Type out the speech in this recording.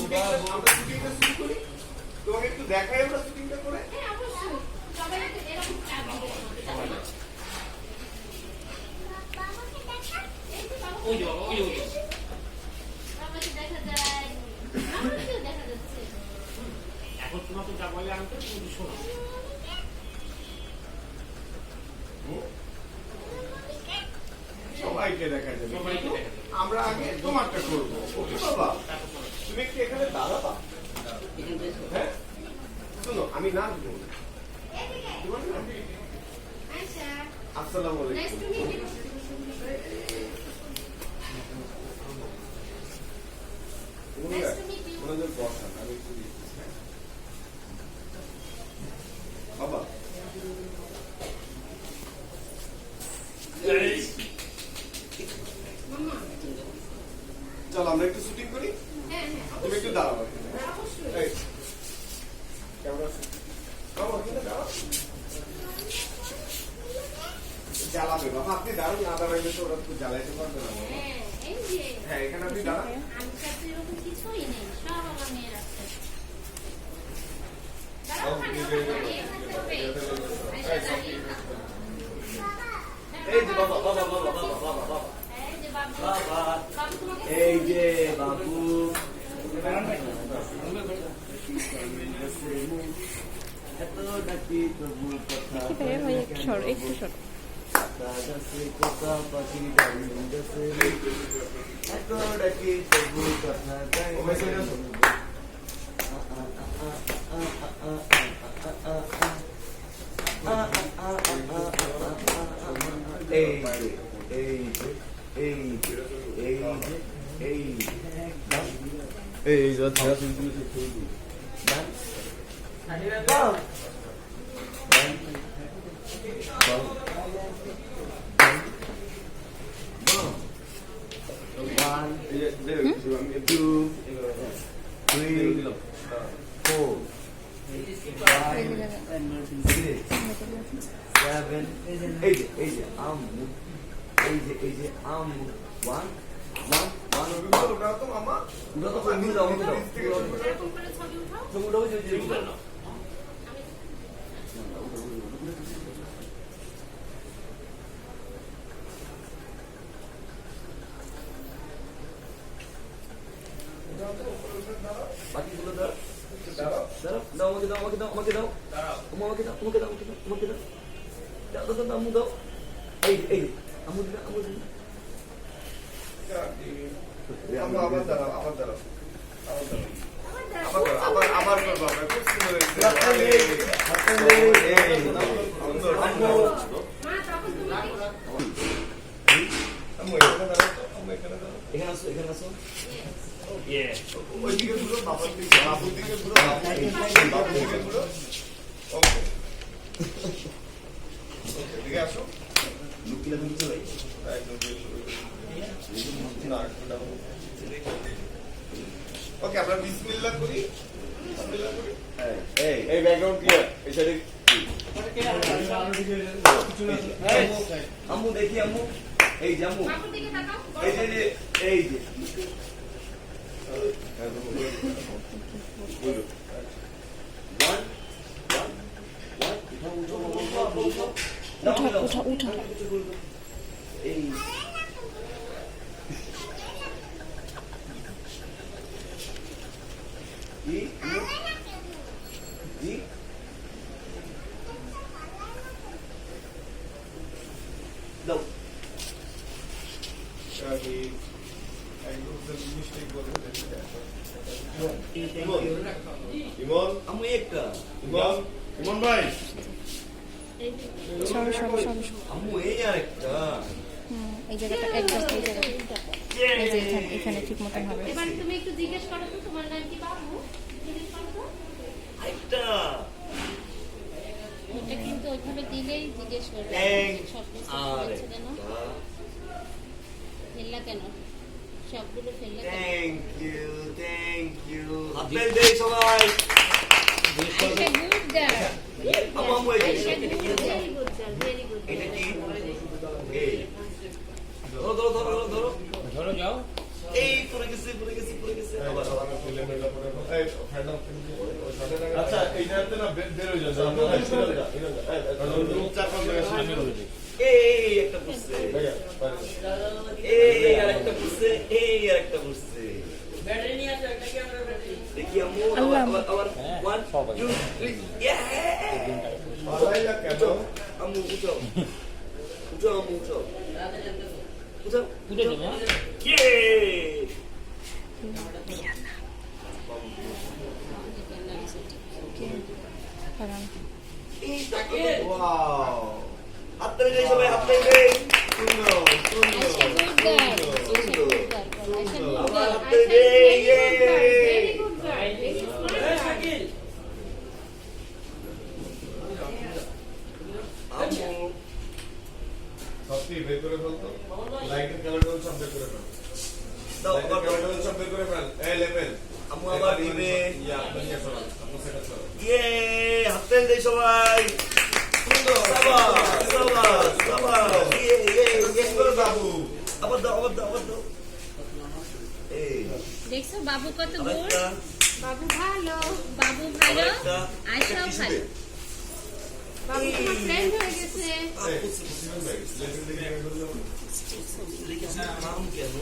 আমরা শুটিংটা শুরু করি, তোমাকে একটু দেখাই আমরা শুটিংটা করে। এখন তোমাকে যা বলে আনতে তুমি শোনো। সবাইকে দেখা যাবে, আমরা আগে তোমারটা করবো। ওকে বাবা, তুমি একটু এখানে দাঁড়াবা। হ্যাঁ শোনো, আমি নাচ দেবো। আসসালামু আলাইকুম। ওনাদের বসান, আমি একটু দিচ্ছি। বাবা চলো আমরা একটু শুটিং করি। তুমি একটু দাঁড়াবো। জ্বালাবে বাবা, আপনি দাঁড়ান, না দাঁড়াইলে তো ওরা তো জ্বালাইতে পারবে না। হ্যাঁ এখানে আপনি দাঁড়ান। এই যে বাবা, বাবা বাবা বাবা বাবা বাবা, এই যে বাবু, এত ডাকি তবু কথা একটু সর কথা পাখি এত ডাকি তবু কথা One, two, three, four, 5, 6, 7, 8. এই যে আম্মু, এই যে আম্মু। 1, 1, 1. ওটা তো মামা, ওটা তো আমি দাও, আমি দাও। তুমি উঠাও যে বাকিগুলো দাও, দাও দাও, আমাকে দাও, আমাকে দাও, আমাকে দাও, আমাকে দাও, আমাকে দাও, আমাকে দাও, দাও দাও দাও, আম্মু দাও। এই এই আম্মু দিনা, আম্মু দিনা। আবার দাঁড়াও, আবার দাঁড়াও, আবার দাঁড়াও, আবার আবার করবো আমরা। খুব সুন্দর হয়েছে। এখানে আসো, এখানে আসো। ওইদিকে ঘুরো, বাবার দিকে, বাবুর দিকে ঘুরো, বাবুর দিকে ঘুরো। ওকে এদিকে আসো। লুকিয়ে লুকিয়ে চলে ওকে, আমরা বিসমিল্লাহ করি। এই ব্যাকগ্রাউন্ড ক্লিয়ার। এই সাইডে আম্মু দেখি, আম্মু এই যে আম্মু, এই যে এই যে উঠা এই দাও। ইমন, আমি একটা ইমন, ইমন ভাই, আম্মু এই আর একটা। এই জায়গাটা একদম, এই জায়গাটা এখানে ঠিক মতন হবে। এবার তুমি একটু জিজ্ঞেস করো তো তোমার নাম কি বাবু? জিজ্ঞেস করো তো। একটা এটা কিন্তু ওইভাবে দিলেই জিজ্ঞেস করবে। সব কিছু ফেলছে কেন? ফেললা কেন? সবগুলো ফেললা কেন? Thank you, thank you. Apple দেই সবাই। আচ্ছা, গুড গার্ল। আম্মু এই যে very good girl, very good. এটা কি? এই ধরো ধরো ধরো ধরো ধরো যাও। এই পড়ে গেছে, পড়ে গেছে, পড়ে গেছে। করছে আবার আবার আচ্ছা এইটাতে না বের হয়ে যাচ্ছে আমরা গ্রুপ চার পাঁচ জায়গায় সামনে করে দিই এই একটা করছে ভাইয়া এই আরেকটা করছে এই আরেকটা করছে দেখি আম্মু আল্লাহ। আবার 1 2 3 ইয়া ভালোই লাগে কেন আম্মু উঠাও উঠাও আম্মু উঠাও উঠাও উঠে যাবে ইয়ে কারণ এই তাকে ওয়াও হাততালি দেই সবাই হাততালি দেই সুন্দর আয়শা গুড গার্ল সুন্দর আয়শা গুড আবার গার্ল হাততালি দেই ইয়ে ভেরি গুড গার্ল ভেরি আম্মু সত্যি বের করে ফেলতো লাইটের কালারটা সব বের করে ফেল দাও আবার কালারটা সব বের করে ফেল এই লেভেল আম্মু আবার দিবে ইয়া আপনি নিয়ে চলো আপনি সেটা চলো ইয়ে হাততালি দেই সবাই সুন্দর সাবাস সাবাস সাবাস ইয়ে ইয়ে ইয়ে সুন্দর বাবু আবার দাও আবার দাও আবার দাও এই দেখছো বাবু কত গুড আরেকটা বাবু ভালো বাবু ভালো আরেকটা আয়শাও ভালো বাবু তোমার ফ্রেন্ড হয়ে গেছে এই সিজন ভাই লেভেল দেখে নাম কেন